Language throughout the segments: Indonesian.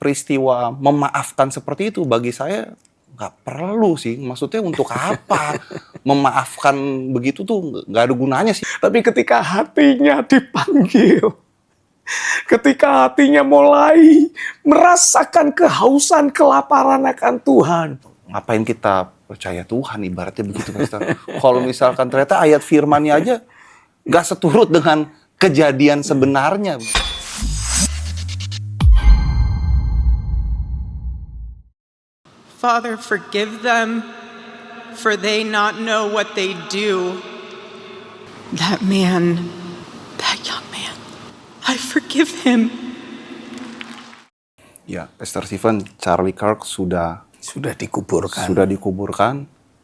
peristiwa memaafkan seperti itu bagi saya nggak perlu sih. Maksudnya untuk apa memaafkan begitu tuh nggak ada gunanya sih. Tapi ketika hatinya dipanggil, ketika hatinya mulai merasakan kehausan, kelaparan akan Tuhan. Ngapain kita percaya Tuhan ibaratnya begitu, Pastor. Kalau misalkan ternyata ayat firman-Nya aja nggak seturut dengan kejadian sebenarnya. Father, forgive them, for they not know what they do. That man, that young man, I forgive him. Ya, Pastor Stephen, Charlie Kirk sudah dikuburkan.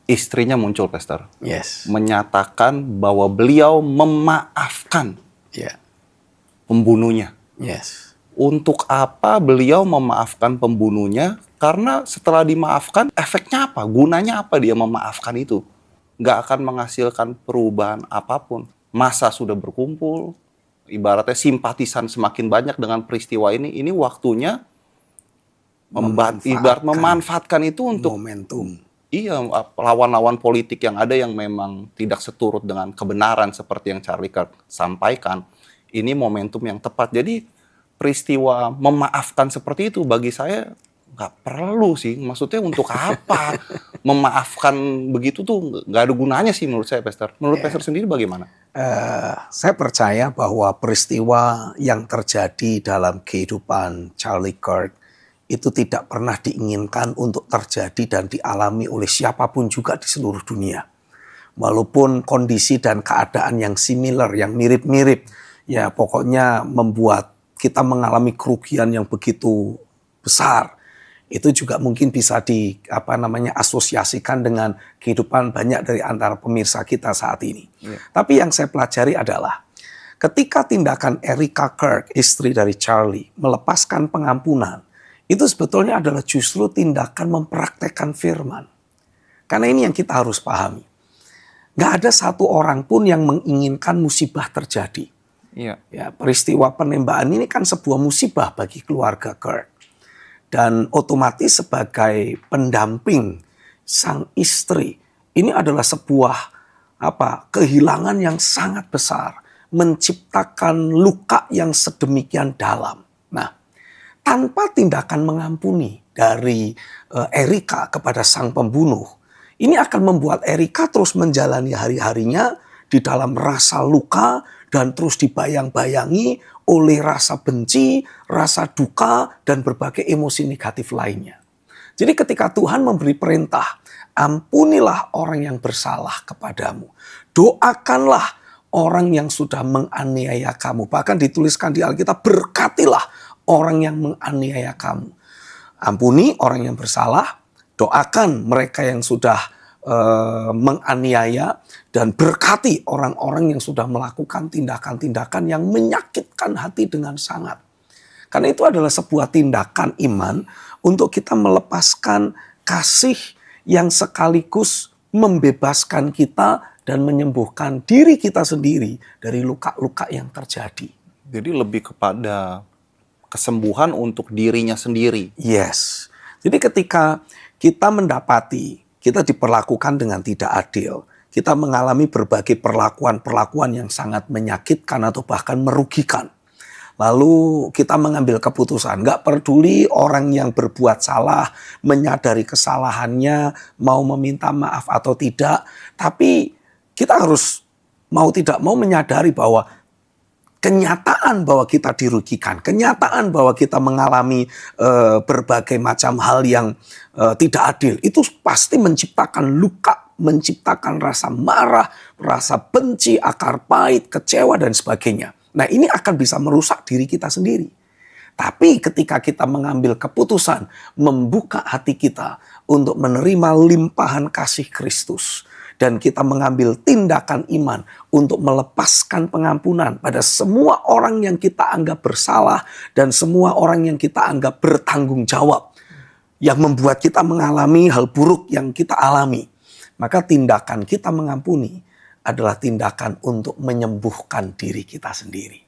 Istrinya muncul, Pastor. Yes. Menyatakan bahwa beliau memaafkan pembunuhnya. Yes. Untuk apa beliau memaafkan pembunuhnya? Karena setelah dimaafkan, efeknya apa? Gunanya apa dia memaafkan itu? Nggak akan menghasilkan perubahan apapun. Massa sudah berkumpul, ibaratnya simpatisan semakin banyak dengan peristiwa ini. Ini waktunya memanfaatkan itu untuk momentum. Iya, lawan-lawan politik yang ada yang memang tidak seturut dengan kebenaran seperti yang Charlie Kirk sampaikan. Ini momentum yang tepat. Jadi peristiwa memaafkan seperti itu bagi saya nggak perlu sih. Maksudnya untuk apa memaafkan begitu tuh nggak ada gunanya sih menurut saya, Pastor. Menurut Pastor sendiri bagaimana? Saya percaya bahwa peristiwa yang terjadi dalam kehidupan Charlie Kirk itu tidak pernah diinginkan untuk terjadi dan dialami oleh siapapun juga di seluruh dunia. Walaupun kondisi dan keadaan yang similar, yang mirip-mirip, ya pokoknya membuat kita mengalami kerugian yang begitu besar. Itu juga mungkin bisa asosiasikan dengan kehidupan banyak dari antara pemirsa kita saat ini. Tapi yang saya pelajari adalah ketika tindakan Erika Kirk, istri dari Charlie, melepaskan pengampunan, itu sebetulnya adalah justru tindakan mempraktekkan firman. Karena ini yang kita harus pahami. Gak ada satu orang pun yang menginginkan musibah terjadi. Ya, peristiwa penembakan ini kan sebuah musibah bagi keluarga Kirk. Dan otomatis sebagai pendamping sang istri, ini adalah sebuah kehilangan yang sangat besar, menciptakan luka yang sedemikian dalam. Nah, tanpa tindakan mengampuni dari Erika kepada sang pembunuh, ini akan membuat Erika terus menjalani hari-harinya di dalam rasa luka dan terus dibayang-bayangi oleh rasa benci, rasa duka, dan berbagai emosi negatif lainnya. Jadi ketika Tuhan memberi perintah, ampunilah orang yang bersalah kepadamu. Doakanlah orang yang sudah menganiaya kamu. Bahkan dituliskan di Alkitab, berkatilah orang yang menganiaya kamu. Ampuni orang yang bersalah, doakan mereka yang sudah menganiaya, dan berkati orang-orang yang sudah melakukan tindakan-tindakan yang menyakitkan hati dengan sangat. Karena itu adalah sebuah tindakan iman untuk kita melepaskan kasih yang sekaligus membebaskan kita dan menyembuhkan diri kita sendiri dari luka-luka yang terjadi. Jadi lebih kepada kesembuhan untuk dirinya sendiri. Yes. Jadi ketika kita mendapati kita diperlakukan dengan tidak adil, kita mengalami berbagai perlakuan-perlakuan yang sangat menyakitkan atau bahkan merugikan. Lalu kita mengambil keputusan, nggak peduli orang yang berbuat salah, menyadari kesalahannya, mau meminta maaf atau tidak. Tapi kita harus mau tidak mau menyadari bahwa kenyataan bahwa kita dirugikan, kenyataan bahwa kita mengalami berbagai macam hal yang tidak adil, itu pasti menciptakan luka, menciptakan rasa marah, rasa benci, akar pahit, kecewa, dan sebagainya. Nah, ini akan bisa merusak diri kita sendiri. Tapi ketika kita mengambil keputusan, membuka hati kita untuk menerima limpahan kasih Kristus, dan kita mengambil tindakan iman untuk melepaskan pengampunan pada semua orang yang kita anggap bersalah dan semua orang yang kita anggap bertanggung jawab, yang membuat kita mengalami hal buruk yang kita alami. Maka tindakan kita mengampuni adalah tindakan untuk menyembuhkan diri kita sendiri.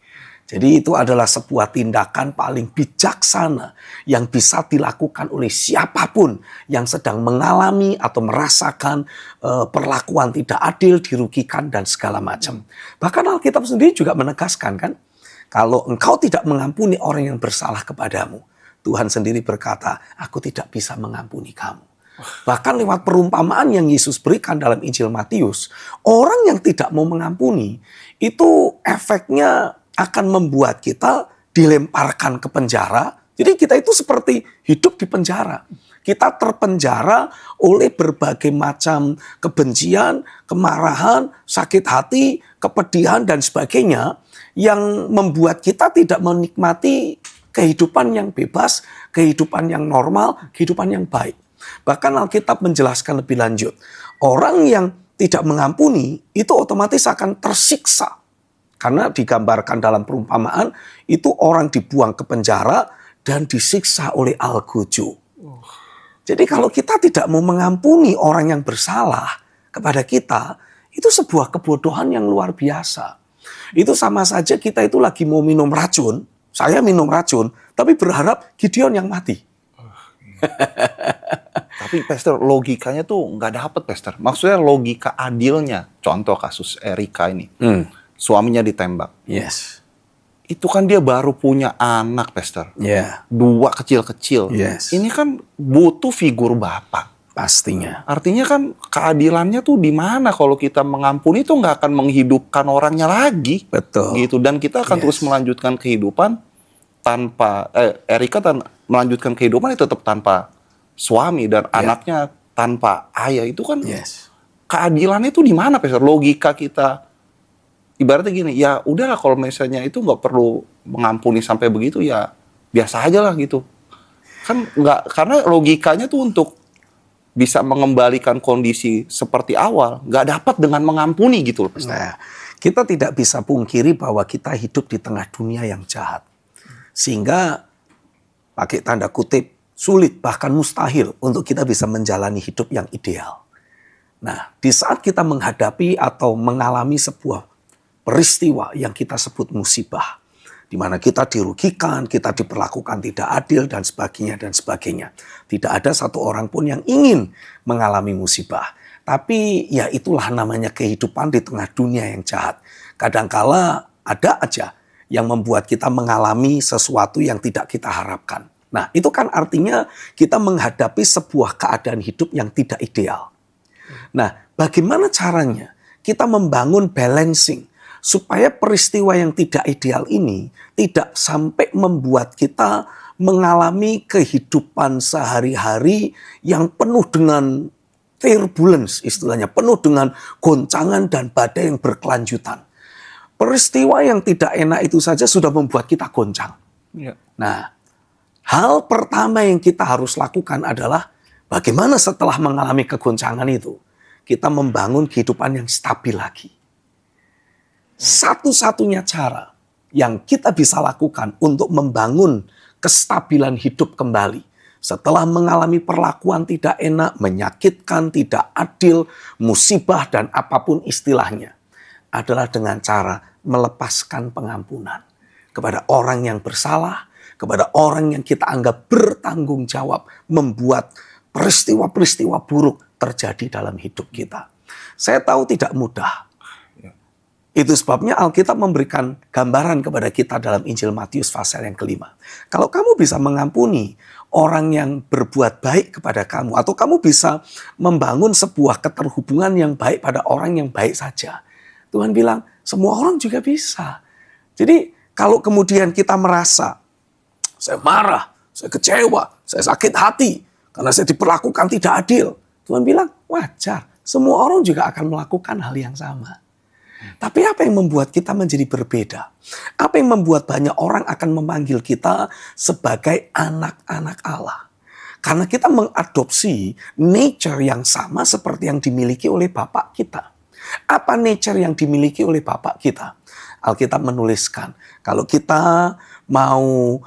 Jadi itu adalah sebuah tindakan paling bijaksana yang bisa dilakukan oleh siapapun yang sedang mengalami atau merasakan perlakuan tidak adil, dirugikan, dan segala macam. Bahkan Alkitab sendiri juga menegaskan kan, kalau engkau tidak mengampuni orang yang bersalah kepadamu, Tuhan sendiri berkata, aku tidak bisa mengampuni kamu. Bahkan lewat perumpamaan yang Yesus berikan dalam Injil Matius, orang yang tidak mau mengampuni, itu efeknya akan membuat kita dilemparkan ke penjara. Jadi kita itu seperti hidup di penjara. Kita terpenjara oleh berbagai macam kebencian, kemarahan, sakit hati, kepedihan, dan sebagainya, yang membuat kita tidak menikmati kehidupan yang bebas, kehidupan yang normal, kehidupan yang baik. Bahkan Alkitab menjelaskan lebih lanjut, orang yang tidak mengampuni itu otomatis akan tersiksa. Karena digambarkan dalam perumpamaan, itu orang dibuang ke penjara dan disiksa oleh algojo. Jadi kalau kita tidak mau mengampuni orang yang bersalah kepada kita, itu sebuah kebodohan yang luar biasa. Itu sama saja kita itu lagi mau minum racun, saya minum racun, tapi berharap Gideon yang mati. Tapi Pastor, logikanya tuh nggak dapet, Pastor. Maksudnya logika adilnya. Contoh kasus Erika ini. Suaminya ditembak. Yes. Itu kan dia baru punya anak, Pastor. Yeah. 2 kecil-kecil. Yes. Ini kan butuh figur bapak. Pastinya. Artinya kan keadilannya tuh di mana kalau kita mengampuni itu nggak akan menghidupkan orangnya lagi. Betul. Gitu. Dan kita akan terus melanjutkan kehidupan tanpa Erika melanjutkan kehidupan itu tetap tanpa suami dan anaknya tanpa ayah. Itu kan keadilannya itu di mana, Pastor? Logika kita ibaratnya gini, ya udahlah kalau misalnya itu nggak perlu mengampuni sampai begitu, ya biasa aja lah gitu. Kan nggak, karena logikanya tuh untuk bisa mengembalikan kondisi seperti awal, nggak dapat dengan mengampuni gitu loh. Nah, kita tidak bisa pungkiri bahwa kita hidup di tengah dunia yang jahat. Sehingga, pakai tanda kutip, sulit bahkan mustahil untuk kita bisa menjalani hidup yang ideal. Nah, di saat kita menghadapi atau mengalami sebuah peristiwa yang kita sebut musibah, di mana kita dirugikan, kita diperlakukan tidak adil, dan sebagainya, dan sebagainya. Tidak ada satu orang pun yang ingin mengalami musibah. Tapi ya itulah namanya kehidupan di tengah dunia yang jahat. Kadangkala ada aja yang membuat kita mengalami sesuatu yang tidak kita harapkan. Nah, itu kan artinya kita menghadapi sebuah keadaan hidup yang tidak ideal. Nah, bagaimana caranya kita membangun balancing supaya peristiwa yang tidak ideal ini tidak sampai membuat kita mengalami kehidupan sehari-hari yang penuh dengan turbulence, istilahnya penuh dengan goncangan dan badai yang berkelanjutan. Peristiwa yang tidak enak itu saja sudah membuat kita goncang. Nah, hal pertama yang kita harus lakukan adalah bagaimana setelah mengalami kegoncangan itu kita membangun kehidupan yang stabil lagi. Satu-satunya cara yang kita bisa lakukan untuk membangun kestabilan hidup kembali setelah mengalami perlakuan tidak enak, menyakitkan, tidak adil, musibah, dan apapun istilahnya adalah dengan cara melepaskan pengampunan kepada orang yang bersalah, kepada orang yang kita anggap bertanggung jawab membuat peristiwa-peristiwa buruk terjadi dalam hidup kita. Saya tahu tidak mudah. Itu sebabnya Alkitab memberikan gambaran kepada kita dalam Injil Matius pasal yang kelima. Kalau kamu bisa mengampuni orang yang berbuat baik kepada kamu, atau kamu bisa membangun sebuah keterhubungan yang baik pada orang yang baik saja, Tuhan bilang semua orang juga bisa. Jadi kalau kemudian kita merasa saya marah, saya kecewa, saya sakit hati karena saya diperlakukan tidak adil, Tuhan bilang wajar, semua orang juga akan melakukan hal yang sama. Tapi apa yang membuat kita menjadi berbeda? Apa yang membuat banyak orang akan memanggil kita sebagai anak-anak Allah? Karena kita mengadopsi nature yang sama seperti yang dimiliki oleh Bapak kita. Apa nature yang dimiliki oleh Bapak kita? Alkitab menuliskan, kalau kita mau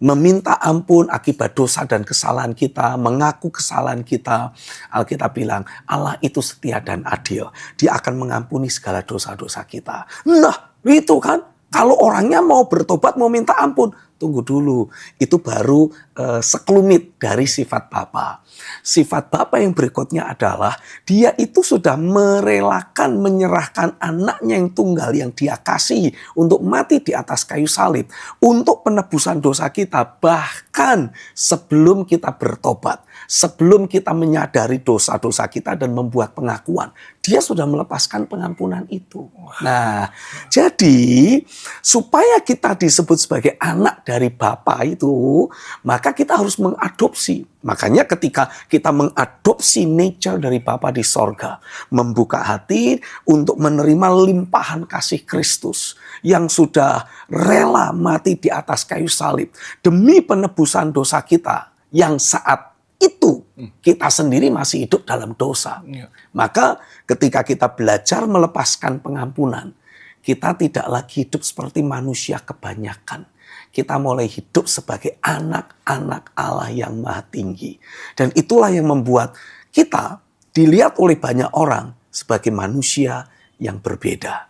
meminta ampun akibat dosa dan kesalahan kita, mengaku kesalahan kita, Alkitab bilang Allah itu setia dan adil. Dia akan mengampuni segala dosa-dosa kita. Nah, itu kan Kalau orangnya mau bertobat, mau minta ampun, tunggu dulu. Itu baru sekelumit dari sifat Bapa. Sifat Bapa yang berikutnya adalah dia itu sudah merelakan, menyerahkan anaknya yang tunggal yang dia kasihi untuk mati di atas kayu salib. Untuk penebusan dosa kita, bahkan sebelum kita bertobat. Sebelum kita menyadari dosa-dosa kita dan membuat pengakuan, dia sudah melepaskan pengampunan itu. Nah, jadi supaya kita disebut sebagai anak dari Bapa itu, maka kita harus mengadopsi. Makanya ketika kita mengadopsi nature dari Bapa di sorga, membuka hati untuk menerima limpahan kasih Kristus yang sudah rela mati di atas kayu salib demi penebusan dosa kita yang saat itu kita sendiri masih hidup dalam dosa. Maka ketika kita belajar melepaskan pengampunan, kita tidak lagi hidup seperti manusia kebanyakan. Kita mulai hidup sebagai anak-anak Allah yang maha tinggi. Dan itulah yang membuat kita dilihat oleh banyak orang sebagai manusia yang berbeda.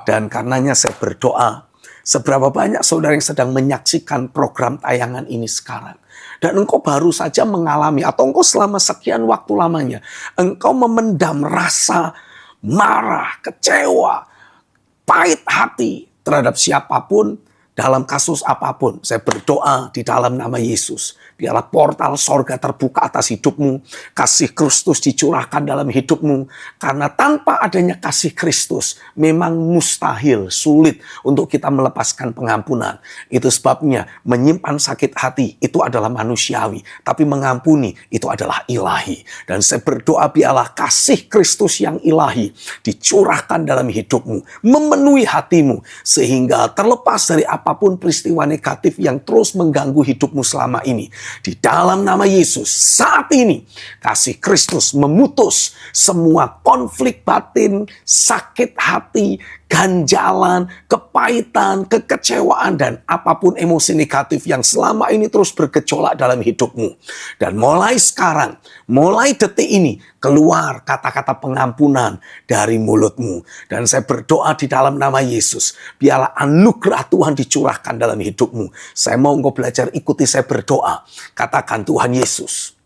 Dan karenanya saya berdoa, seberapa banyak saudara yang sedang menyaksikan program tayangan ini sekarang. Dan engkau baru saja mengalami, atau engkau selama sekian waktu lamanya, engkau memendam rasa marah, kecewa, pahit hati terhadap siapapun, dalam kasus apapun. Saya berdoa di dalam nama Yesus, biarlah portal sorga terbuka atas hidupmu, kasih Kristus dicurahkan dalam hidupmu, karena tanpa adanya kasih Kristus memang mustahil, sulit untuk kita melepaskan pengampunan. Itu sebabnya menyimpan sakit hati itu adalah manusiawi, tapi mengampuni itu adalah ilahi. Dan saya berdoa biarlah kasih Kristus yang ilahi dicurahkan dalam hidupmu, memenuhi hatimu, sehingga terlepas dari apapun peristiwa negatif yang terus mengganggu hidupmu selama ini, di dalam nama Yesus saat ini kasih Kristus memutus semua konflik batin, sakit hati, ganjalan, kepahitan, kekecewaan, dan apapun emosi negatif yang selama ini terus bergejolak dalam hidupmu. Dan mulai sekarang, mulai detik ini, keluar kata-kata pengampunan dari mulutmu. Dan saya berdoa di dalam nama Yesus, biarlah anugerah Tuhan dicurahkan dalam hidupmu. Saya mau engkau belajar ikuti saya berdoa. Katakan, Tuhan Yesus,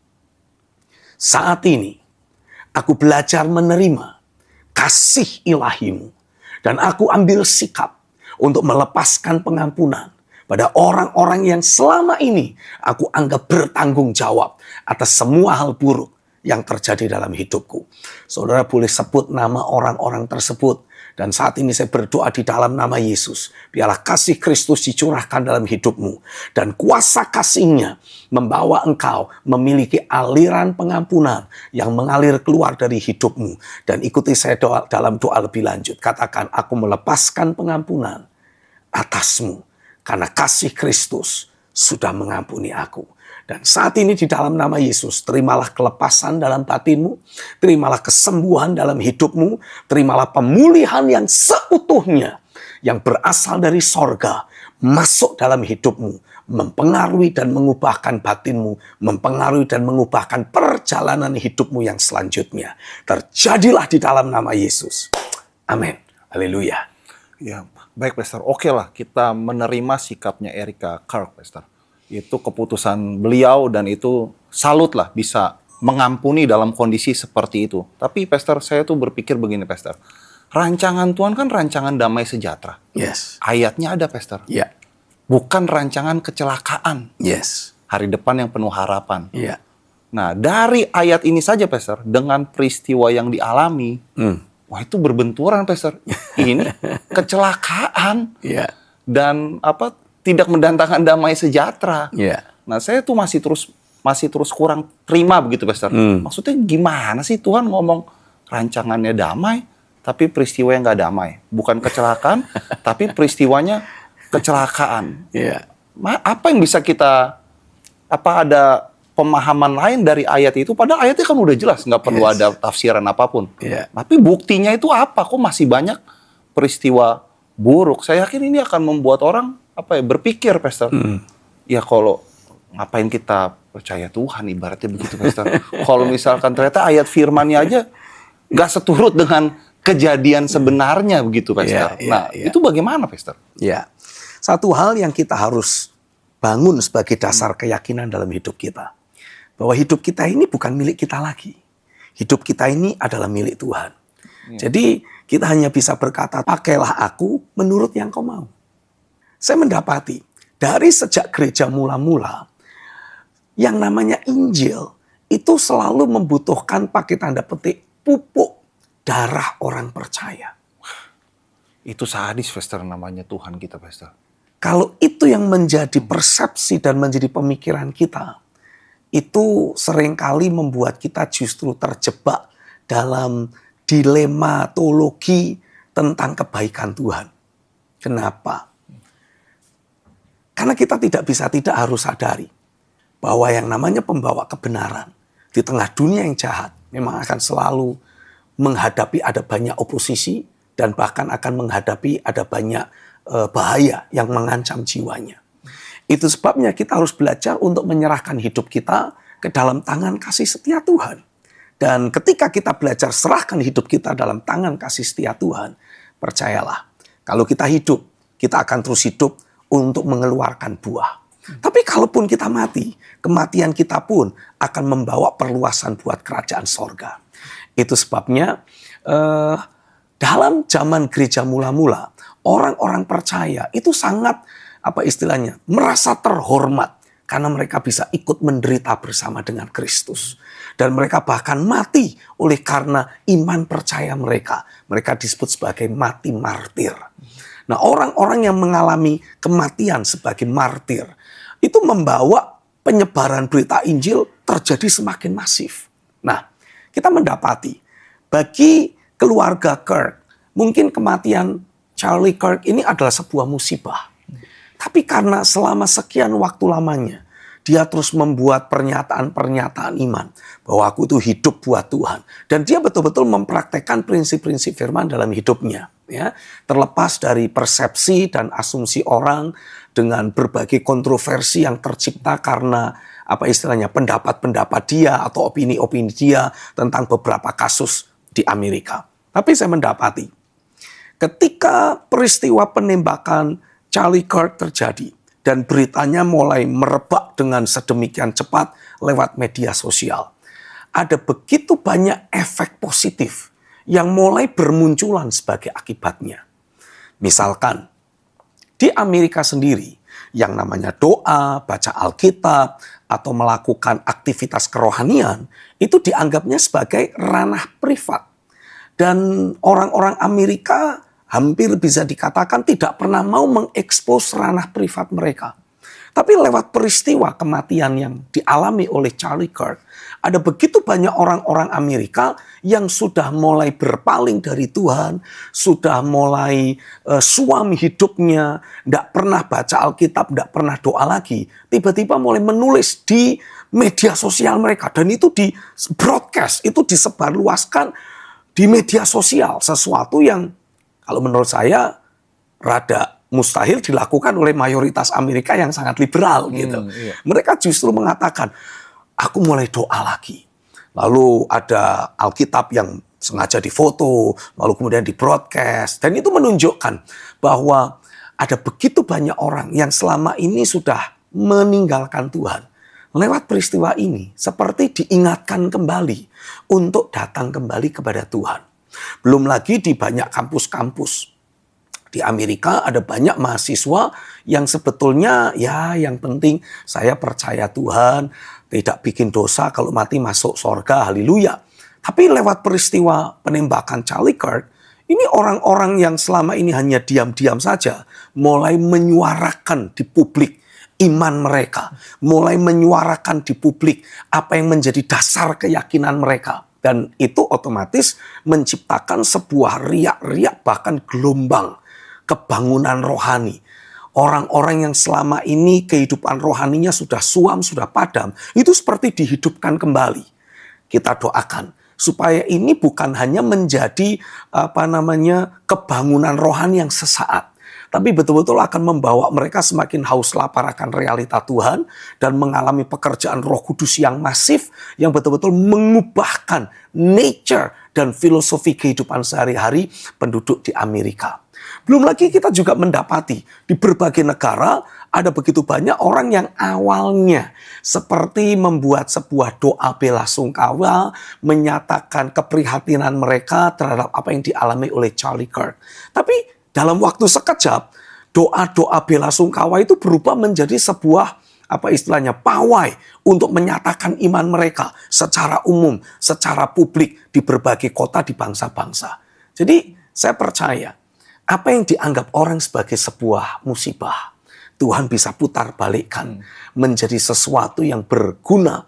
saat ini aku belajar menerima kasih ilahi-Mu. Dan aku ambil sikap untuk melepaskan pengampunan pada orang-orang yang selama ini aku anggap bertanggung jawab atas semua hal buruk yang terjadi dalam hidupku. Saudara boleh sebut nama orang-orang tersebut. Dan saat ini saya berdoa di dalam nama Yesus. Biarlah kasih Kristus dicurahkan dalam hidupmu. Dan kuasa kasih-Nya membawa engkau memiliki aliran pengampunan yang mengalir keluar dari hidupmu. Dan ikuti saya dalam doa lebih lanjut. Katakan, aku melepaskan pengampunan atasmu. Karena kasih Kristus sudah mengampuni aku. Dan saat ini di dalam nama Yesus, terimalah kelepasan dalam batinmu, terimalah kesembuhan dalam hidupmu, terimalah pemulihan yang seutuhnya, yang berasal dari sorga, masuk dalam hidupmu, mempengaruhi dan mengubahkan batinmu, mempengaruhi dan mengubahkan perjalanan hidupmu yang selanjutnya. Terjadilah di dalam nama Yesus. Amin. Haleluya. Ya, baik Pastor. Oke lah, kita menerima sikapnya Erika Kirk, Pastor. Itu keputusan beliau dan itu salut lah bisa mengampuni dalam kondisi seperti itu. Tapi Pastor, saya tuh berpikir begini Pastor. Rancangan Tuhan kan rancangan damai sejahtera. Yes. Ayatnya ada Pastor. Ya. Yeah. Bukan rancangan kecelakaan. Yes. Hari depan yang penuh harapan. Iya. Yeah. Nah, dari ayat ini saja Pastor, dengan peristiwa yang dialami, wah itu berbenturan Pastor. Ini kecelakaan. Iya. Yeah. Dan tidak mendatangkan damai sejahtera. Yeah. Nah, saya tuh masih terus kurang terima begitu, Pastor. Maksudnya gimana sih Tuhan ngomong rancangannya damai, tapi peristiwa yang nggak damai. Bukan kecelakaan, tapi peristiwanya kecelakaan. Yeah. Apa yang bisa ada pemahaman lain dari ayat itu? Padahal ayatnya kan udah jelas, nggak perlu ada tafsiran apapun. Yeah. Tapi buktinya itu apa? Kok masih banyak peristiwa buruk? Saya yakin ini akan membuat orang berpikir, Pastor. Ya kalau ngapain kita percaya Tuhan, ibaratnya begitu, Pastor. Kalau misalkan ternyata ayat firman-Nya aja nggak seturut dengan kejadian sebenarnya begitu, Pastor. Nah, itu bagaimana, Pastor? Ya, satu hal yang kita harus bangun sebagai dasar keyakinan dalam hidup kita. Bahwa hidup kita ini bukan milik kita lagi. Hidup kita ini adalah milik Tuhan. Jadi kita hanya bisa berkata, pakailah aku menurut yang kau mau. Saya mendapati dari sejak gereja mula-mula, yang namanya Injil itu selalu membutuhkan pakai tanda petik pupuk darah orang percaya. Itu sadis, Pastor, namanya Tuhan kita, Pastor. Kalau itu yang menjadi persepsi dan menjadi pemikiran kita, itu seringkali membuat kita justru terjebak dalam dilema teologi tentang kebaikan Tuhan. Kenapa? Karena kita tidak harus sadari bahwa yang namanya pembawa kebenaran di tengah dunia yang jahat memang akan selalu menghadapi ada banyak oposisi dan bahkan akan menghadapi ada banyak bahaya yang mengancam jiwanya. Itu sebabnya kita harus belajar untuk menyerahkan hidup kita ke dalam tangan kasih setia Tuhan. Dan ketika kita belajar serahkan hidup kita dalam tangan kasih setia Tuhan, percayalah, kalau kita hidup, kita akan terus hidup untuk mengeluarkan buah. Tapi kalaupun kita mati, kematian kita pun akan membawa perluasan buat kerajaan sorga. Itu sebabnya dalam zaman gereja mula-mula, orang-orang percaya itu sangat merasa terhormat karena mereka bisa ikut menderita bersama dengan Kristus. Dan mereka bahkan mati oleh karena iman percaya mereka. Mereka disebut sebagai mati martir. Nah, orang-orang yang mengalami kematian sebagai martir itu membawa penyebaran berita Injil terjadi semakin masif. Nah, kita mendapati bagi keluarga Kirk, mungkin kematian Charlie Kirk ini adalah sebuah musibah. Tapi karena selama sekian waktu lamanya, dia terus membuat pernyataan-pernyataan iman bahwa aku itu hidup buat Tuhan. Dan dia betul-betul mempraktekkan prinsip-prinsip firman dalam hidupnya. Ya, terlepas dari persepsi dan asumsi orang dengan berbagai kontroversi yang tercipta karena pendapat-pendapat dia atau opini-opini dia tentang beberapa kasus di Amerika. Tapi saya mendapati ketika peristiwa penembakan Charlie Kirk terjadi dan beritanya mulai merebak dengan sedemikian cepat lewat media sosial, ada begitu banyak efek positif yang mulai bermunculan sebagai akibatnya. Misalkan, di Amerika sendiri, yang namanya doa, baca Alkitab, atau melakukan aktivitas kerohanian, itu dianggapnya sebagai ranah privat. Dan orang-orang Amerika hampir bisa dikatakan tidak pernah mau mengekspos ranah privat mereka. Tapi lewat peristiwa kematian yang dialami oleh Charlie Kirk, ada begitu banyak orang-orang Amerika yang sudah mulai berpaling dari Tuhan, sudah mulai suam hidupnya, tidak pernah baca Alkitab, tidak pernah doa lagi. Tiba-tiba mulai menulis di media sosial mereka. Dan itu di broadcast, itu disebarluaskan di media sosial. Sesuatu yang kalau menurut saya rada mustahil dilakukan oleh mayoritas Amerika yang sangat liberal gitu. Mereka justru mengatakan, aku mulai doa lagi. Lalu ada Alkitab yang sengaja difoto, lalu kemudian di broadcast. Dan itu menunjukkan bahwa ada begitu banyak orang yang selama ini sudah meninggalkan Tuhan. Lewat peristiwa ini seperti diingatkan kembali untuk datang kembali kepada Tuhan. Belum lagi di banyak kampus-kampus. Di Amerika ada banyak mahasiswa yang sebetulnya yang penting saya percaya Tuhan, tidak bikin dosa, kalau mati masuk surga, haleluya. Tapi lewat peristiwa penembakan Charlie Kirk, ini orang-orang yang selama ini hanya diam-diam saja, mulai menyuarakan di publik iman mereka, mulai menyuarakan di publik apa yang menjadi dasar keyakinan mereka. Dan itu otomatis menciptakan sebuah riak-riak bahkan gelombang kebangunan rohani. Orang-orang yang selama ini kehidupan rohaninya sudah suam, sudah padam, itu seperti dihidupkan kembali. Kita doakan supaya ini bukan hanya menjadi kebangunan rohani yang sesaat, tapi betul-betul akan membawa mereka semakin haus lapar akan realita Tuhan dan mengalami pekerjaan Roh Kudus yang masif yang betul-betul mengubahkan nature dan filosofi kehidupan sehari-hari penduduk di Amerika. Belum lagi kita juga mendapati di berbagai negara ada begitu banyak orang yang awalnya seperti membuat sebuah doa bela sungkawa, menyatakan keprihatinan mereka terhadap apa yang dialami oleh Charlie Kirk. Tapi dalam waktu sekejap, doa-doa bela sungkawa itu berubah menjadi sebuah pawai untuk menyatakan iman mereka secara umum, secara publik di berbagai kota di bangsa-bangsa. Jadi saya percaya apa yang dianggap orang sebagai sebuah musibah, Tuhan bisa putar balikkan menjadi sesuatu yang berguna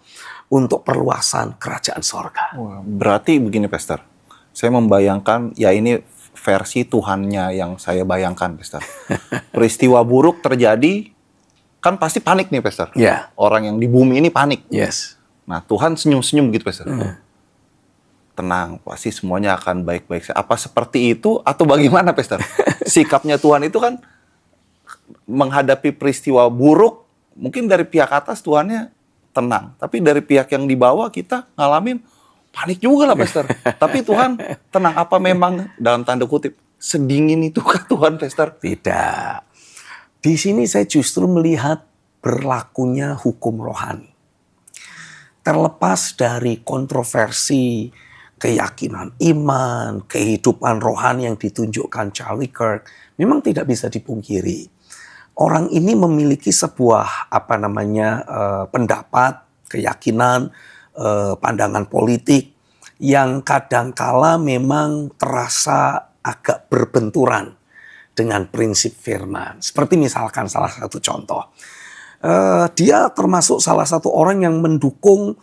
untuk perluasan kerajaan sorga. Wah, berarti begini, Pastor. Saya membayangkan, ya ini versi Tuhannya yang saya bayangkan, Pastor. Peristiwa buruk terjadi, kan pasti panik nih, Pastor. Ya. Orang yang di bumi ini panik. Yes. Nah, Tuhan senyum-senyum gitu, Pastor. Tenang, pasti semuanya akan baik-baik. Apa seperti itu atau bagaimana, Pastor? Sikapnya Tuhan itu kan menghadapi peristiwa buruk, mungkin dari pihak atas Tuhannya tenang. Tapi dari pihak yang di bawah kita ngalamin panik juga lah, Pastor. Tapi Tuhan tenang. Apa memang dalam tanda kutip sedingin itu kah Tuhan, Pastor? Tidak. Di sini saya justru melihat berlakunya hukum rohani. Terlepas dari kontroversi keyakinan iman, kehidupan rohani yang ditunjukkan Charlie Kirk, memang tidak bisa dipungkiri. Orang ini memiliki sebuah pendapat, keyakinan, pandangan politik yang kadangkala memang terasa agak berbenturan dengan prinsip firman. Seperti misalkan salah satu contoh, dia termasuk salah satu orang yang mendukung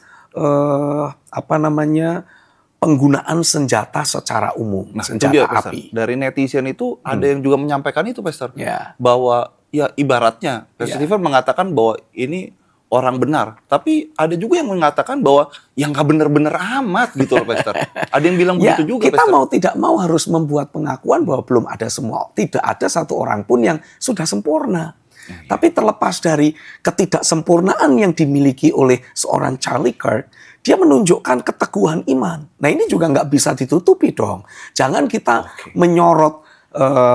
penggunaan senjata secara umum, senjata api. Dari netizen itu ada yang juga menyampaikan itu, Pastor. Ya. Bahwa ya ibaratnya, Pastor Stephen mengatakan bahwa ini orang benar. Tapi ada juga yang mengatakan bahwa yang nggak benar-benar amat gitu loh, Pastor. Ada yang bilang begitu juga, kita Pastor. mau tidak mau harus membuat pengakuan bahwa belum ada semua. Tidak ada satu orang pun yang sudah sempurna. Tapi terlepas dari ketidaksempurnaan yang dimiliki oleh seorang Charlie Kirk, dia menunjukkan keteguhan iman. Nah ini juga nggak bisa ditutupi dong. Jangan kita menyorot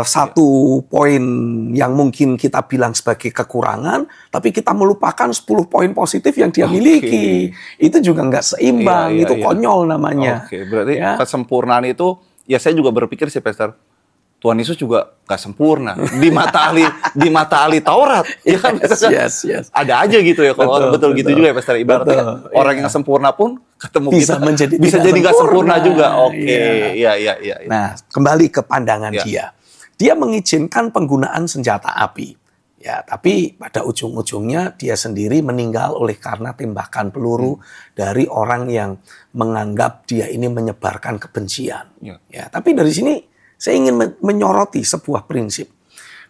satu poin yang mungkin kita bilang sebagai kekurangan, tapi kita melupakan 10 poin positif yang dia miliki. Itu juga nggak seimbang, itu konyol namanya. Berarti kesempurnaan itu, ya saya juga berpikir sih, Pastor, Tuhan Yesus juga nggak sempurna di mata ahli Taurat, ya kan? Yes. Ada aja gitu ya, kalau betul gitu juga ya, Pastor. Ibaratnya orang yang sempurna pun ketemu bisa bisa jadi nggak sempurna juga. Oke, iya. Nah, kembali ke pandangan dia. Dia mengizinkan penggunaan senjata api. Ya, tapi pada ujung-ujungnya dia sendiri meninggal oleh karena tembakan peluru dari orang yang menganggap dia ini menyebarkan kebencian. Ya, tapi dari sini saya ingin menyoroti sebuah prinsip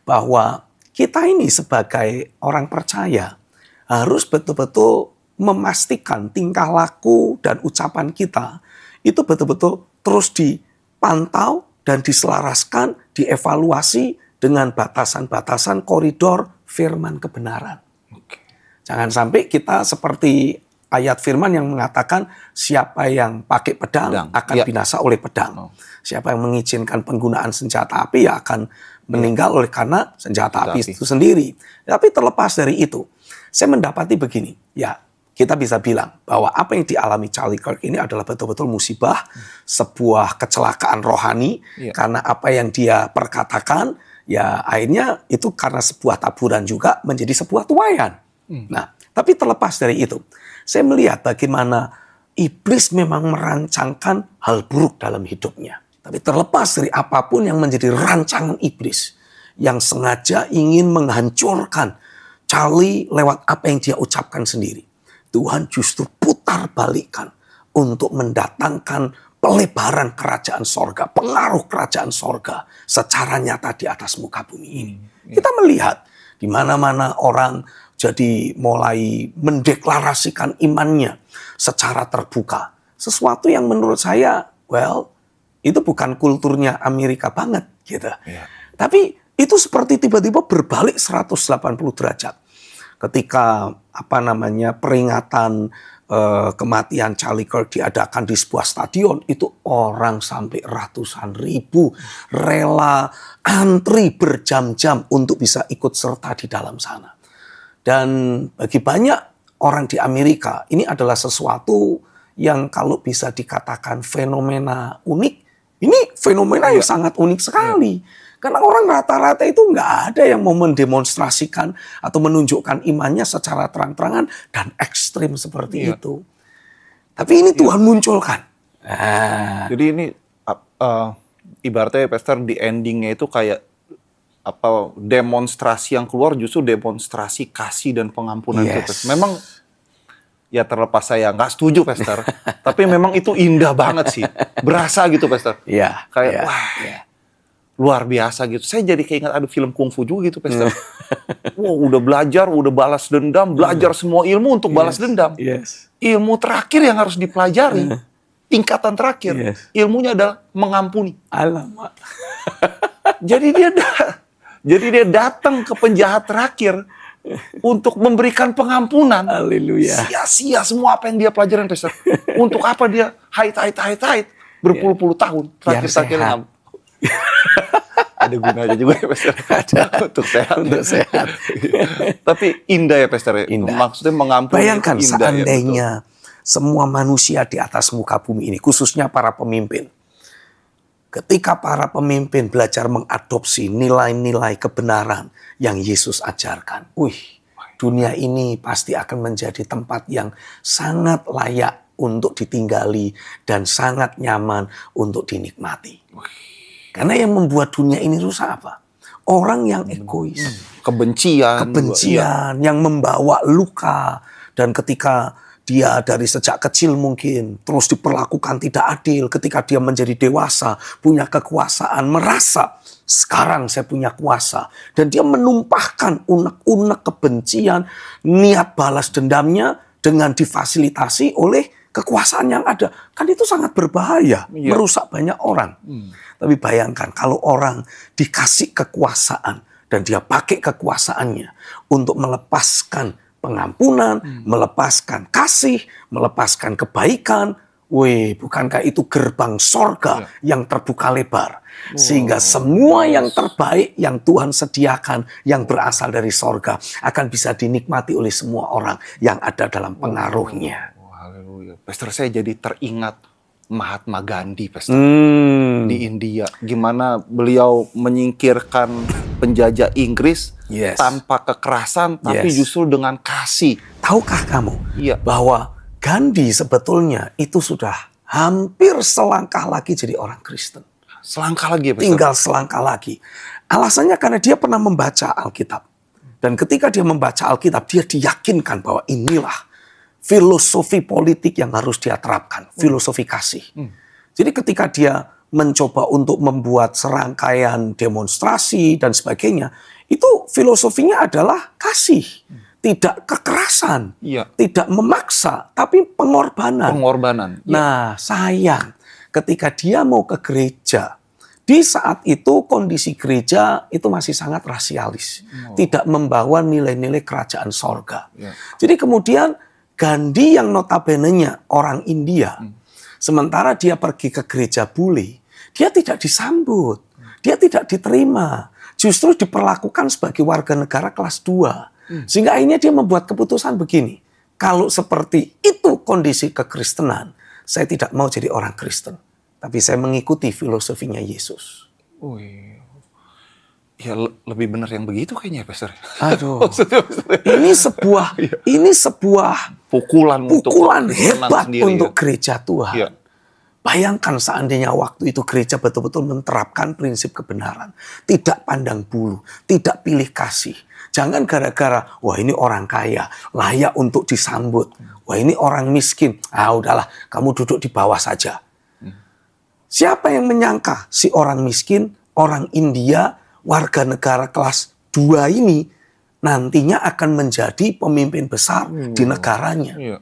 bahwa kita ini sebagai orang percaya harus betul-betul memastikan tingkah laku dan ucapan kita itu betul-betul terus dipantau dan diselaraskan, dievaluasi dengan batasan-batasan koridor firman kebenaran. Jangan sampai kita seperti ayat firman yang mengatakan siapa yang pakai pedang akan binasa oleh pedang. Siapa yang mengizinkan penggunaan senjata api ya akan meninggal oleh karena senjata api itu sendiri. Tapi terlepas dari itu, saya mendapati begini, ya kita bisa bilang bahwa apa yang dialami Charlie Kirk ini adalah betul-betul musibah, sebuah kecelakaan rohani, karena apa yang dia perkatakan, ya akhirnya itu karena sebuah taburan juga menjadi sebuah tuaian. Nah, tapi terlepas dari itu, saya melihat bagaimana iblis memang merancangkan hal buruk dalam hidupnya. Tapi terlepas dari apapun yang menjadi rancangan iblis yang sengaja ingin menghancurkan Charlie lewat apa yang dia ucapkan sendiri, Tuhan justru putar balikan untuk mendatangkan pelebaran kerajaan sorga, pengaruh kerajaan sorga secara nyata di atas muka bumi ini. Kita melihat di mana-mana orang jadi mulai mendeklarasikan imannya secara terbuka. Sesuatu yang menurut saya, itu bukan kulturnya Amerika banget gitu. Tapi itu seperti tiba-tiba berbalik 180 derajat. Ketika peringatan kematian Charlie Kirk diadakan di sebuah stadion, itu orang sampai ratusan ribu rela antri berjam-jam untuk bisa ikut serta di dalam sana. Dan bagi banyak orang di Amerika, ini adalah sesuatu yang kalau bisa dikatakan fenomena unik. Ini fenomena yang sangat unik sekali. Karena orang rata-rata itu nggak ada yang mau mendemonstrasikan atau menunjukkan imannya secara terang-terangan dan ekstrim seperti itu. Tapi ini Tuhan munculkan. Jadi ini ibaratnya Pastor, di endingnya itu kayak demonstrasi yang keluar justru demonstrasi kasih dan pengampunan Kristus. Memang ya terlepas saya nggak setuju Pastor, tapi memang itu indah banget sih. Berasa gitu Pastor. Kayak luar biasa gitu. Saya jadi keinget ada film kungfu juga gitu Pastor. Wow, udah belajar, udah balas dendam, belajar semua ilmu untuk balas dendam. Ilmu terakhir yang harus dipelajari, tingkatan terakhir, ilmunya adalah mengampuni. Alamak. Jadi dia datang ke penjahat terakhir untuk memberikan pengampunan. Haleluya. Sia-sia semua apa yang dia pelajaran Pastor. Untuk apa dia haid berpuluh-puluh tahun terakhir. Ada gunanya juga ya Pastor. Untuk sehat. Tapi indah ya Pastor. Indah. Maksudnya mengampuni. Bayangkan indah, seandainya semua manusia di atas muka bumi ini, khususnya para pemimpin, ketika para pemimpin belajar mengadopsi nilai-nilai kebenaran yang Yesus ajarkan, dunia ini pasti akan menjadi tempat yang sangat layak untuk ditinggali dan sangat nyaman untuk dinikmati. Karena yang membuat dunia ini rusak apa? Orang yang egois. Kebencian Yang membawa luka. Dan ketika dia dari sejak kecil mungkin terus diperlakukan tidak adil. Ketika dia menjadi dewasa, punya kekuasaan, merasa sekarang saya punya kuasa. Dan dia menumpahkan unek-unek kebencian, niat balas dendamnya dengan difasilitasi oleh kekuasaan yang ada. Kan itu sangat berbahaya, merusak banyak orang. Tapi bayangkan kalau orang dikasih kekuasaan dan dia pakai kekuasaannya untuk melepaskan pengampunan, melepaskan kasih, melepaskan kebaikan. Bukankah itu gerbang sorga yang terbuka lebar? Sehingga semua yang terbaik yang Tuhan sediakan, yang berasal dari sorga, akan bisa dinikmati oleh semua orang yang ada dalam pengaruhnya. Haleluya. Pastor, saya jadi teringat Mahatma Gandhi, Pastor. Di India. Gimana beliau menyingkirkan penjajah Inggris tanpa kekerasan, tapi justru dengan kasih. Tahukah kamu bahwa Gandhi sebetulnya itu sudah hampir selangkah lagi jadi orang Kristen. Selangkah lagi ya, Pastor? Tinggal selangkah lagi. Alasannya karena dia pernah membaca Alkitab. Dan ketika dia membaca Alkitab, dia diyakinkan bahwa inilah filosofi politik yang harus dia terapkan, filosofi kasih. Jadi ketika dia mencoba untuk membuat serangkaian demonstrasi dan sebagainya, itu filosofinya adalah kasih. Tidak kekerasan, tidak memaksa, tapi pengorbanan. Nah, sayang ketika dia mau ke gereja, di saat itu kondisi gereja itu masih sangat rasialis. Tidak membawa nilai-nilai kerajaan sorga. Jadi kemudian Gandhi yang notabene-nya orang India, sementara dia pergi ke gereja bule, dia tidak disambut, dia tidak diterima, justru diperlakukan sebagai warga negara kelas 2. Sehingga akhirnya dia membuat keputusan begini, kalau seperti itu kondisi kekristenan, saya tidak mau jadi orang Kristen, tapi saya mengikuti filosofinya Yesus. Ya lebih benar yang begitu kayaknya, Pastor. Aduh, ini sebuah pukulan hebat untuk gereja Tuhan. Bayangkan seandainya waktu itu gereja betul-betul menerapkan prinsip kebenaran. Tidak pandang bulu, tidak pilih kasih. Jangan gara-gara, wah ini orang kaya, layak untuk disambut. Wah ini orang miskin, udahlah kamu duduk di bawah saja. Siapa yang menyangka si orang miskin, orang India, warga negara kelas 2 ini nantinya akan menjadi pemimpin besar di negaranya.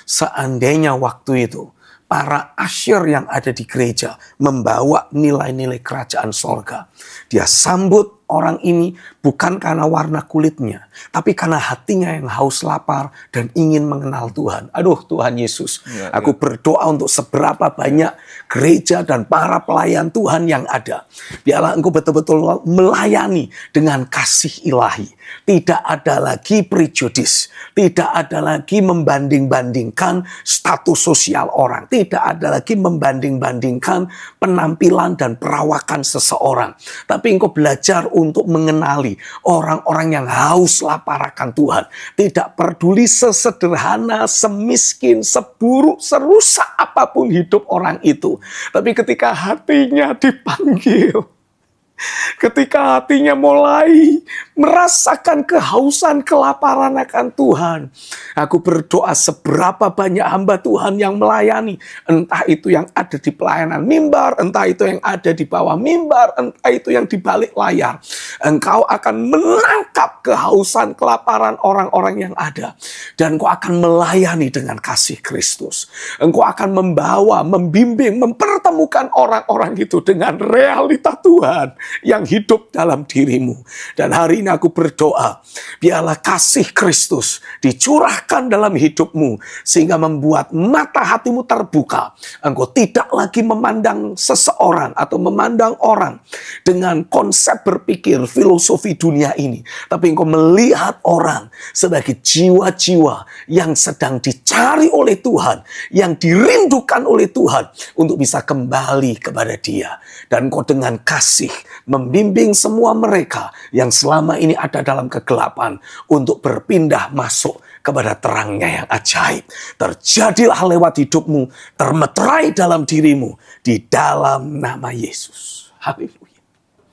Seandainya waktu itu para asyir yang ada di gereja membawa nilai-nilai kerajaan sorga. Dia sambut orang ini bukan karena warna kulitnya, tapi karena hatinya yang haus lapar dan ingin mengenal Tuhan. Aduh Tuhan Yesus, aku berdoa untuk seberapa banyak gereja dan para pelayan Tuhan yang ada. Biarlah Engkau betul-betul melayani dengan kasih ilahi. Tidak ada lagi prejudis, tidak ada lagi membanding-bandingkan status sosial orang, tidak ada lagi membanding-bandingkan penampilan dan perawakan seseorang. Tapi Engkau belajar untuk mengenali orang-orang yang haus lapar akan Tuhan. Tidak peduli sesederhana, semiskin, seburuk, serusak apapun hidup orang itu. Tapi ketika hatinya dipanggil, ketika hatinya mulai merasakan kehausan, kelaparan akan Tuhan, aku berdoa seberapa banyak hamba Tuhan yang melayani, entah itu yang ada di pelayanan mimbar, entah itu yang ada di bawah mimbar, entah itu yang di balik layar. Engkau akan menangkap kehausan, kelaparan orang-orang yang ada, dan engkau akan melayani dengan kasih Kristus. Engkau akan membawa, membimbing, mempertemukan orang-orang itu dengan realita Tuhan yang hidup dalam dirimu. Dan hari ini aku berdoa, biarlah kasih Kristus dicurahkan dalam hidupmu, sehingga membuat mata hatimu terbuka. Engkau tidak lagi memandang seseorang atau memandang orang dengan konsep berpikir filosofi dunia ini, tapi engkau melihat orang sebagai jiwa-jiwa yang sedang dicari oleh Tuhan, yang dirindukan oleh Tuhan untuk bisa kembali kepada Dia. Dan engkau dengan kasih membimbing semua mereka yang selama ini ada dalam kegelapan untuk berpindah masuk kepada terangnya yang ajaib. Terjadilah lewat hidupmu, termeterai dalam dirimu, di dalam nama Yesus. Haleluya.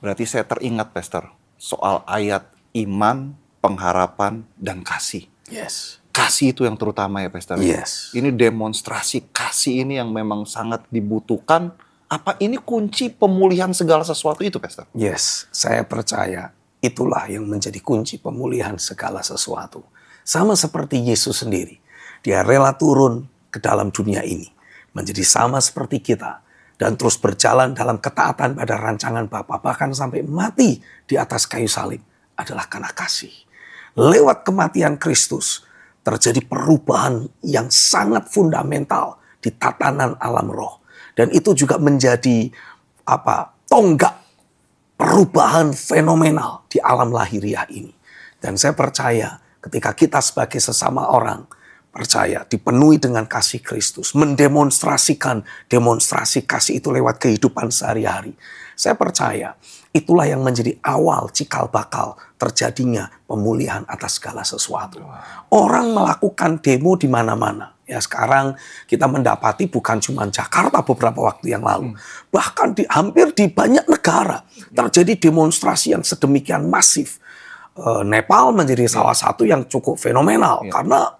Berarti saya teringat, Pastor, soal ayat iman, pengharapan, dan kasih. Yes. Kasih itu yang terutama ya, Pastor. Yes. Ini demonstrasi kasih ini yang memang sangat dibutuhkan. Apa ini kunci pemulihan segala sesuatu itu, Pastor? Yes, saya percaya itulah yang menjadi kunci pemulihan segala sesuatu. Sama seperti Yesus sendiri. Dia rela turun ke dalam dunia ini. Menjadi sama seperti kita. Dan terus berjalan dalam ketaatan pada rancangan Bapa. Bahkan sampai mati di atas kayu salib adalah karena kasih. Lewat kematian Kristus terjadi perubahan yang sangat fundamental di tatanan alam roh. Dan itu juga menjadi tonggak perubahan fenomenal di alam lahiriah ini. Dan saya percaya ketika kita sebagai sesama orang percaya dipenuhi dengan kasih Kristus, mendemonstrasikan demonstrasi kasih itu lewat kehidupan sehari-hari. Saya percaya itulah yang menjadi awal cikal bakal terjadinya pemulihan atas segala sesuatu. Orang melakukan demo di mana-mana. Ya, sekarang kita mendapati bukan cuma Jakarta beberapa waktu yang lalu. Bahkan hampir di banyak negara terjadi demonstrasi yang sedemikian masif. Nepal menjadi salah satu yang cukup fenomenal. Karena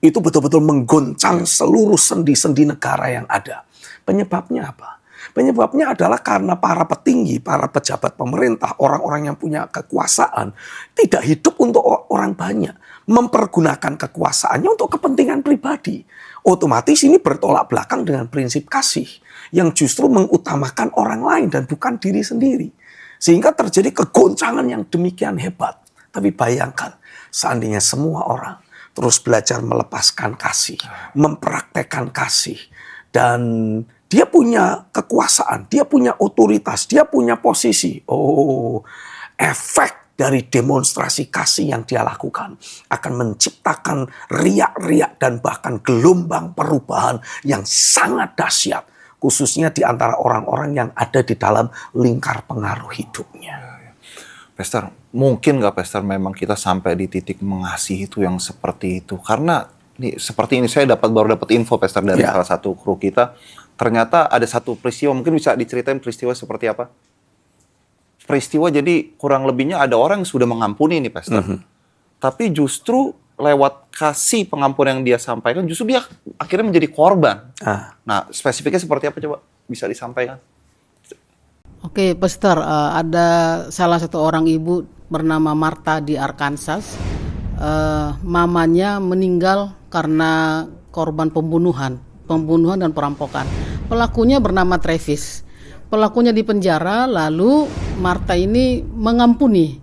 itu betul-betul menggoncang seluruh sendi-sendi negara yang ada. Penyebabnya apa? Penyebabnya adalah karena para petinggi, para pejabat pemerintah, orang-orang yang punya kekuasaan tidak hidup untuk orang banyak. Mempergunakan kekuasaannya untuk kepentingan pribadi. Otomatis ini bertolak belakang dengan prinsip kasih yang justru mengutamakan orang lain dan bukan diri sendiri. Sehingga terjadi kegoncangan yang demikian hebat. Tapi bayangkan seandainya semua orang terus belajar melepaskan kasih, mempraktekkan kasih, dan dia punya kekuasaan, dia punya otoritas, dia punya posisi. Efek dari demonstrasi kasih yang dia lakukan akan menciptakan riak-riak dan bahkan gelombang perubahan yang sangat dahsyat, khususnya di antara orang-orang yang ada di dalam lingkar pengaruh hidupnya. Pastor, mungkin nggak Pastor memang kita sampai di titik mengasihi itu yang seperti itu? Karena seperti ini saya baru dapat info, Pastor, dari salah satu kru kita. Ternyata ada satu peristiwa, mungkin bisa diceritain peristiwa seperti apa? Peristiwa jadi kurang lebihnya ada orang yang sudah mengampuni nih, Pastor. Tapi justru lewat kasih pengampunan yang dia sampaikan, justru dia akhirnya menjadi korban. Nah, spesifiknya seperti apa coba bisa disampaikan? Oke, Pastor, ada salah satu orang ibu bernama Martha di Arkansas. Mamanya meninggal karena korban pembunuhan. pembunuhan dan perampokan. Pelakunya bernama Travis. Pelakunya di penjara, lalu Martha ini mengampuni.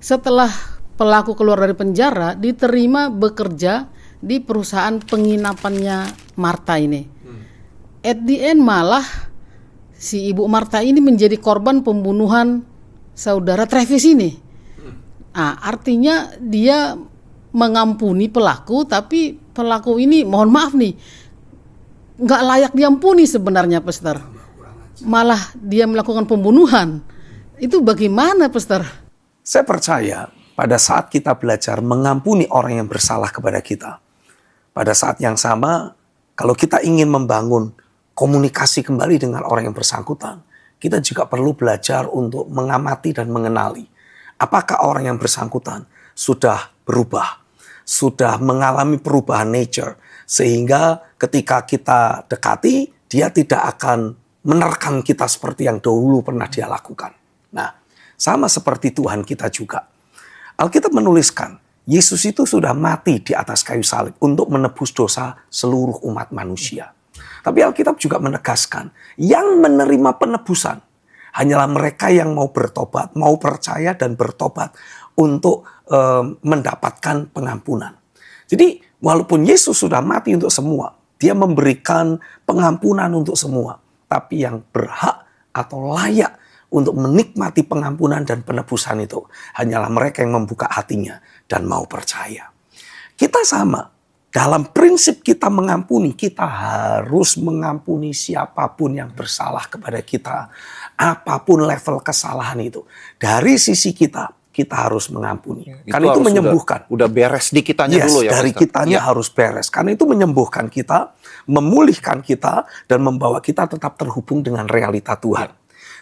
Setelah pelaku keluar dari penjara, diterima bekerja di perusahaan penginapannya Martha ini. At the end malah si Ibu Martha ini menjadi korban pembunuhan saudara Travis ini. Artinya dia mengampuni pelaku, tapi pelaku ini mohon maaf nih, nggak layak diampuni sebenarnya, Pastor. Malah dia melakukan pembunuhan. Itu bagaimana, Pastor? Saya percaya pada saat kita belajar mengampuni orang yang bersalah kepada kita, pada saat yang sama, kalau kita ingin membangun komunikasi kembali dengan orang yang bersangkutan, kita juga perlu belajar untuk mengamati dan mengenali apakah orang yang bersangkutan sudah berubah, sudah mengalami perubahan nature, sehingga ketika kita dekati, dia tidak akan menerkam kita seperti yang dahulu pernah dia lakukan. Nah, sama seperti Tuhan kita juga. Alkitab menuliskan, Yesus itu sudah mati di atas kayu salib untuk menebus dosa seluruh umat manusia. Tapi Alkitab juga menegaskan, yang menerima penebusan hanyalah mereka yang mau bertobat, mau percaya dan bertobat untuk mendapatkan pengampunan. Jadi walaupun Yesus sudah mati untuk semua, dia memberikan pengampunan untuk semua. Tapi yang berhak atau layak untuk menikmati pengampunan dan penebusan itu hanyalah mereka yang membuka hatinya dan mau percaya. Kita sama. Dalam prinsip kita mengampuni, kita harus mengampuni siapapun yang bersalah kepada kita. Apapun level kesalahan itu. Dari sisi kita harus mengampuni. Karena itu menyembuhkan. Udah beres di kitanya dulu ya. Dari Pastor. kitanya harus beres. Karena itu menyembuhkan kita, memulihkan kita, dan membawa kita tetap terhubung dengan realita Tuhan.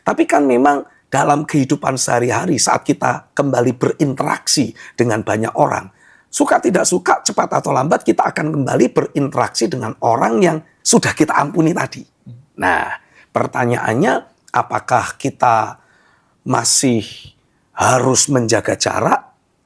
Tapi kan memang dalam kehidupan sehari-hari saat kita kembali berinteraksi dengan banyak orang, suka tidak suka, cepat atau lambat kita akan kembali berinteraksi dengan orang yang sudah kita ampuni tadi. Nah, pertanyaannya, apakah kita masih harus menjaga jarak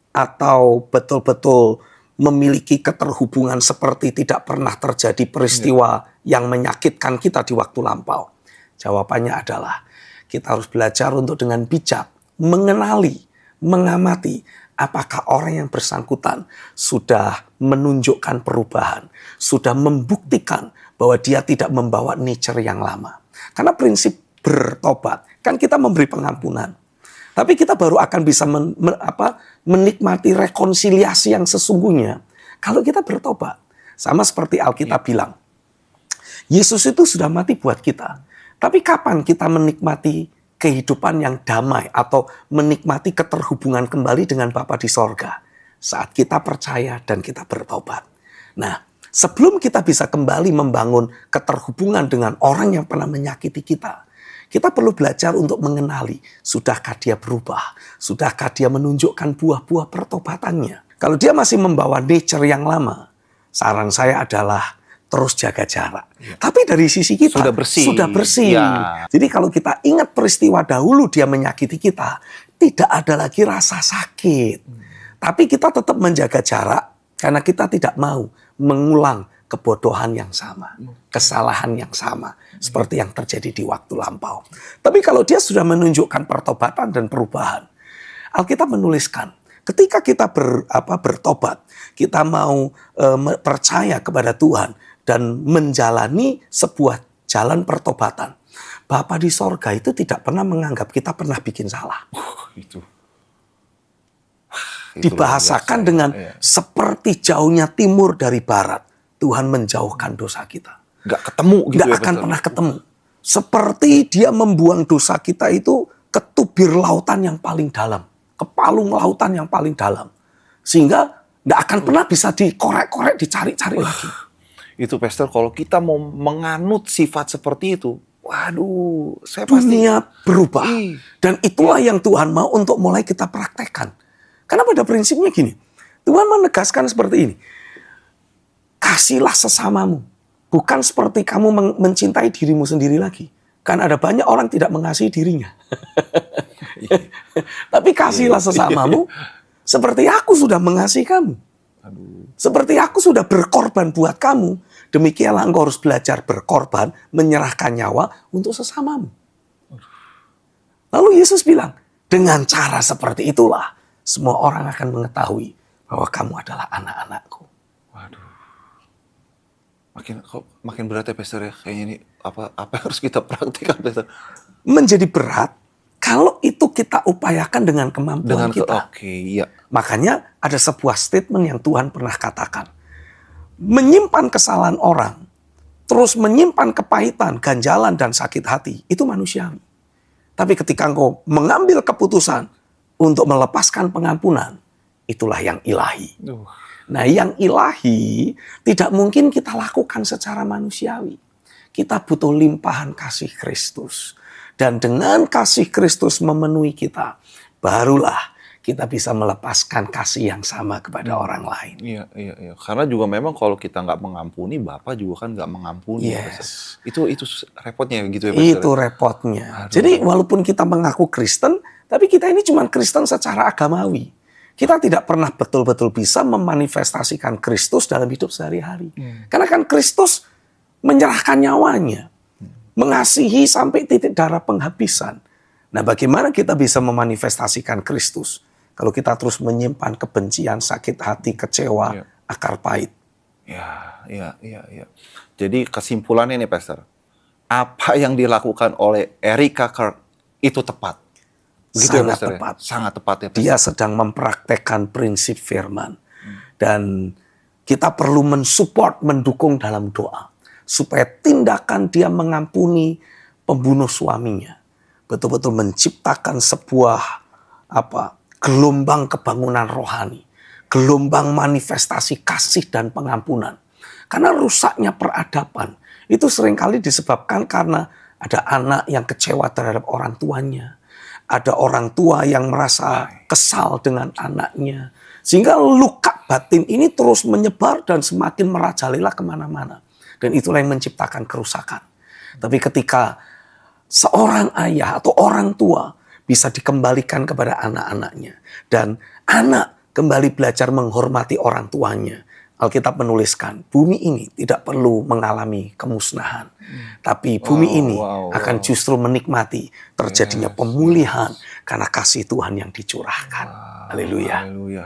atau betul-betul memiliki keterhubungan seperti tidak pernah terjadi peristiwa yang menyakitkan kita di waktu lampau? Jawabannya adalah kita harus belajar untuk dengan bijak mengenali, mengamati apakah orang yang bersangkutan sudah menunjukkan perubahan, sudah membuktikan bahwa dia tidak membawa nature yang lama. Karena prinsip bertobat, kan kita memberi pengampunan. Tapi kita baru akan bisa menikmati rekonsiliasi yang sesungguhnya kalau kita bertobat. Sama seperti Alkitab bilang, Yesus itu sudah mati buat kita. Tapi kapan kita menikmati kehidupan yang damai atau menikmati keterhubungan kembali dengan Bapa di sorga? Saat kita percaya dan kita bertobat. Nah, sebelum kita bisa kembali membangun keterhubungan dengan orang yang pernah menyakiti kita, kita perlu belajar untuk mengenali, sudahkah dia berubah? Sudahkah dia menunjukkan buah-buah pertobatannya? Kalau dia masih membawa nature yang lama, saran saya adalah terus jaga jarak. Tapi dari sisi kita sudah bersih. Ya. Jadi kalau kita ingat peristiwa dahulu dia menyakiti kita, tidak ada lagi rasa sakit. Tapi kita tetap menjaga jarak karena kita tidak mau mengulang kebodohan yang sama, kesalahan yang sama seperti yang terjadi di waktu lampau. Tapi kalau dia sudah menunjukkan pertobatan dan perubahan, Alkitab menuliskan, ketika kita bertobat, kita mau percaya kepada Tuhan dan menjalani sebuah jalan pertobatan, Bapa di sorga itu tidak pernah menganggap kita pernah bikin salah. Itu dibahasakan dengan seperti jauhnya timur dari barat, Tuhan menjauhkan dosa kita. Nggak ketemu gitu. Nggak akan pernah ketemu. Seperti dia membuang dosa kita itu ke tubir lautan yang paling dalam, ke palung lautan yang paling dalam, sehingga nggak akan pernah bisa dikorek-korek, dicari-cari lagi. Itu Pastor, kalau kita mau menganut sifat seperti itu, waduh, saya pasti dunia berubah. Dan itulah yang Tuhan mau untuk mulai kita praktekkan. Karena pada prinsipnya gini, Tuhan menegaskan seperti ini. Kasihlah sesamamu. Bukan seperti kamu mencintai dirimu sendiri lagi. Kan ada banyak orang tidak mengasihi dirinya. Tapi kasihlah sesamamu seperti aku sudah mengasihi kamu. Seperti aku sudah berkorban buat kamu, demikianlah engkau harus belajar berkorban, menyerahkan nyawa untuk sesamamu. Lalu Yesus bilang, dengan cara seperti itulah semua orang akan mengetahui bahwa kamu adalah anak-anakku. Waduh. Makin berat ya, Pastor ya. Kayaknya ini apa yang harus kita praktikkan, Pastor? Menjadi berat kalau itu kita upayakan dengan kemampuan kita. Oke, iya. Makanya ada sebuah statement yang Tuhan pernah katakan. Menyimpan kesalahan orang, terus menyimpan kepahitan, ganjalan, dan sakit hati, itu manusiawi. Tapi ketika engkau mengambil keputusan untuk melepaskan pengampunan, itulah yang ilahi. Nah, yang ilahi tidak mungkin kita lakukan secara manusiawi. Kita butuh limpahan kasih Kristus. Dan dengan kasih Kristus memenuhi kita, barulah kita bisa melepaskan kasih yang sama kepada orang lain. Iya. Karena juga memang kalau kita nggak mengampuni, Bapak juga kan nggak mengampuni. Yes. Itu repotnya gitu ya, Pastor? Itu repotnya. Aduh. Jadi walaupun kita mengaku Kristen, tapi kita ini cuma Kristen secara agamawi. Kita tidak pernah betul-betul bisa memanifestasikan Kristus dalam hidup sehari-hari. Karena kan Kristus menyerahkan nyawanya. Mengasihi sampai titik darah penghabisan. Nah, bagaimana kita bisa memanifestasikan Kristus kalau kita terus menyimpan kebencian, sakit hati, kecewa, akar pahit? Iya. Jadi kesimpulannya nih, Pastor, apa yang dilakukan oleh Erika Kirk itu tepat. Begitu Sangat ya, Pastor, tepat. Sangat tepat ya, Pastor. Dia sedang mempraktekkan prinsip firman. Dan kita perlu mensupport, mendukung dalam doa. Supaya tindakan dia mengampuni pembunuh suaminya betul-betul menciptakan sebuah gelombang kebangunan rohani, gelombang manifestasi kasih dan pengampunan. Karena rusaknya peradaban itu seringkali disebabkan karena ada anak yang kecewa terhadap orang tuanya, ada orang tua yang merasa kesal dengan anaknya, sehingga luka batin ini terus menyebar dan semakin merajalela kemana-mana. Dan itulah yang menciptakan kerusakan. Tapi ketika seorang ayah atau orang tua bisa dikembalikan kepada anak-anaknya. Dan anak kembali belajar menghormati orang tuanya. Alkitab menuliskan, bumi ini tidak perlu mengalami kemusnahan. Tapi bumi ini akan justru menikmati terjadinya pemulihan karena kasih Tuhan yang dicurahkan. Haleluya. Haleluya.